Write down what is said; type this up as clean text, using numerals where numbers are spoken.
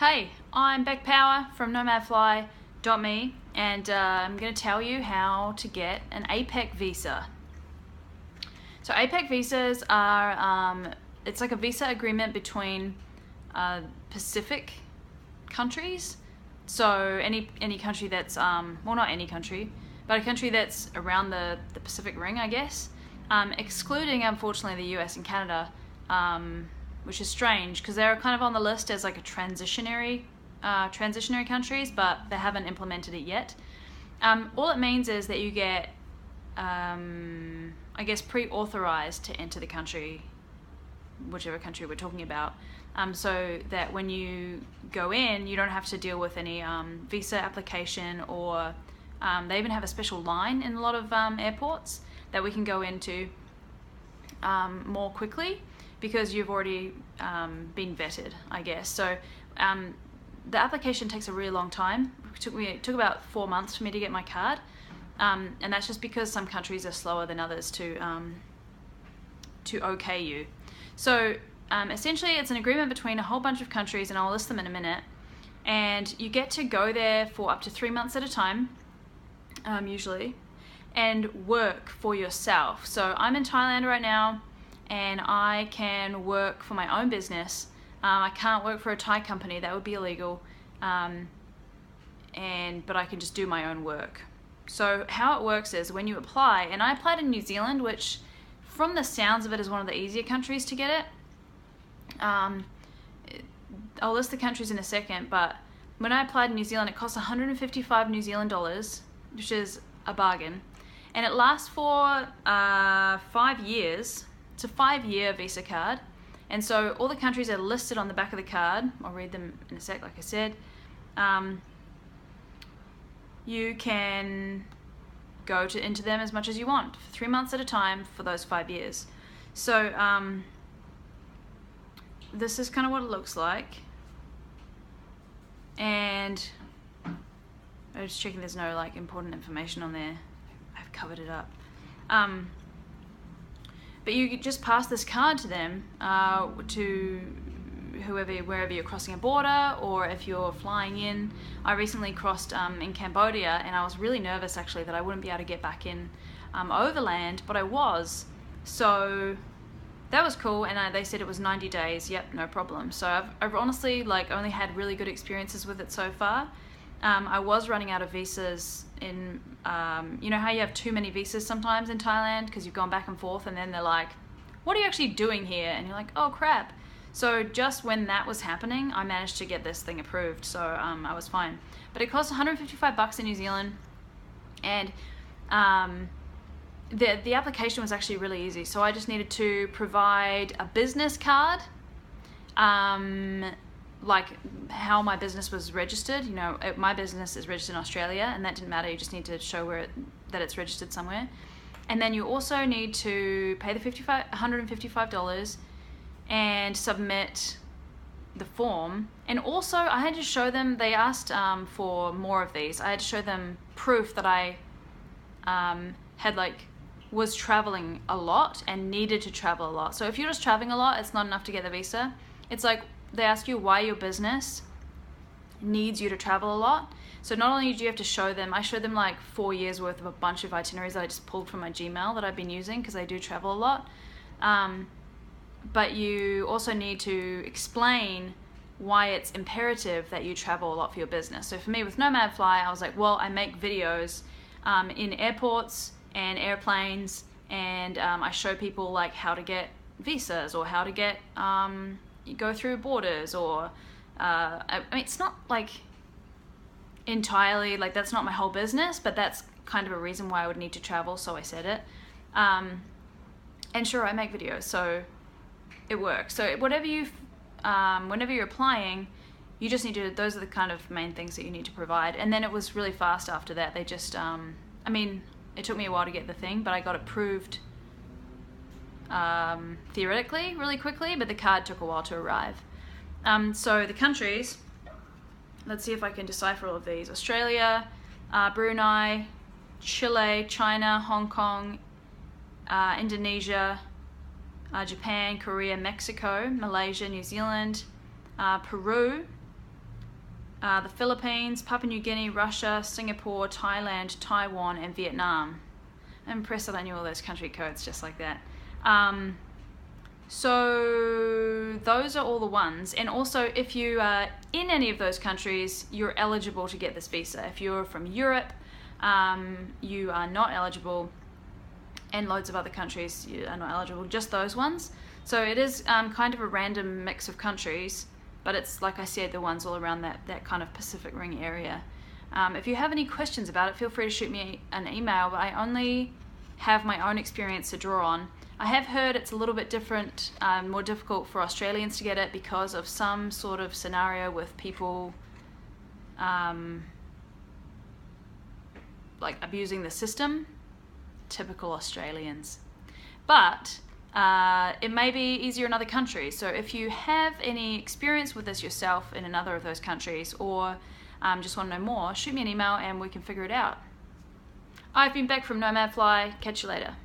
Hey, I'm Beck Power from nomadfly.me and I'm going to tell you how to get an APEC visa. So APEC visas are, it's like a visa agreement between Pacific countries. So any country that's, well, not any country, but a country that's around the Pacific Ring, I guess, excluding, unfortunately, the US and Canada, which is strange because they're kind of on the list as like a transitionary countries, but they haven't implemented it yet. All it means is that you get, I guess, pre-authorized to enter the country, whichever country we're talking about, so that when you go in, you don't have to deal with any visa application, or they even have a special line in a lot of airports that we can go into more quickly, because you've already been vetted, I guess. So the application takes a really long time. It took about 4 months for me to get my card, and that's just because some countries are slower than others to okay you. So essentially it's an agreement between a whole bunch of countries, and I'll list them in a minute, and you get to go there for up to 3 months at a time, usually, and work for yourself. So I'm in Thailand right now, and I can work for my own business. I can't work for a Thai company, that would be illegal, but I can just do my own work. So how it works is when you apply, and I applied in New Zealand, which from the sounds of it is one of the easier countries to get it. I'll list the countries in a second, but when I applied in New Zealand, it cost 155 New Zealand dollars, which is a bargain, and it lasts for 5 years. It's a 5-year visa card, and so all the countries are listed on the back of the card. I'll read them in a sec, like I said. You can go into them as much as you want for 3 months at a time for those 5 years. So this is kind of what it looks like, and I'm just checking there's no like important information on there. I've covered it up. But you just pass this card to them, to wherever you're crossing a border, or if you're flying in. I recently crossed in Cambodia, and I was really nervous actually that I wouldn't be able to get back in overland, but I was. So that was cool, and they said it was 90 days. Yep, no problem. So I've honestly only had really good experiences with it so far. I was running out of visas in, you know how you have too many visas sometimes in Thailand because you've gone back and forth, and then they're like, what are you actually doing here? And you're like, oh crap. So just when that was happening, I managed to get this thing approved, so I was fine. But it cost 155 bucks in New Zealand, and the application was actually really easy. So I just needed to provide a business card, like how my business was registered. You know, my business is registered in Australia, and that didn't matter. You just need to show that it's registered somewhere. And then you also need to pay the $155 and submit the form. And also I had to show them, they asked for more of these. I had to show them proof that I was traveling a lot and needed to travel a lot. So if you're just traveling a lot, it's not enough to get the visa. It's like they ask you why your business needs you to travel a lot. So not only do you have to show them, I showed them like 4 years worth of a bunch of itineraries that I just pulled from my Gmail that I've been using because I do travel a lot. But you also need to explain why it's imperative that you travel a lot for your business. So for me with Nomad Fly, I was like, well, I make videos in airports and airplanes, and I show people like how to get visas, or how to get go through borders, or I mean, it's not like entirely like that's not my whole business, but that's kind of a reason why I would need to travel, so I said it. And sure, I make videos, so it works. So whatever whenever you're applying, you just need to, those are the kind of main things that you need to provide. And then it was really fast after that. They just, I mean, it took me a while to get the thing, but I got it proved theoretically really quickly, but the card took a while to arrive. So the countries, let's see if I can decipher all of these. Australia, Brunei, Chile, China, Hong Kong, Indonesia, Japan, Korea, Mexico, Malaysia, New Zealand, Peru, the Philippines, Papua New Guinea, Russia, Singapore, Thailand, Taiwan, and Vietnam. I'm impressed that I knew all those country codes just like that. So those are all the ones. And also, if you are in any of those countries, you're eligible to get this visa. If you're from Europe, you are not eligible, and loads of other countries you are not eligible, just those ones. So it is kind of a random mix of countries, but it's, like I said, the ones all around that kind of Pacific Ring area. If you have any questions about it, feel free to shoot me an email, but I only have my own experience to draw on. I have heard it's a little bit different, more difficult for Australians to get it because of some sort of scenario with people like abusing the system. Typical Australians. But it may be easier in other countries. So if you have any experience with this yourself in another of those countries, or just want to know more, shoot me an email and we can figure it out. I've been Beck from Nomad Fly. Catch you later.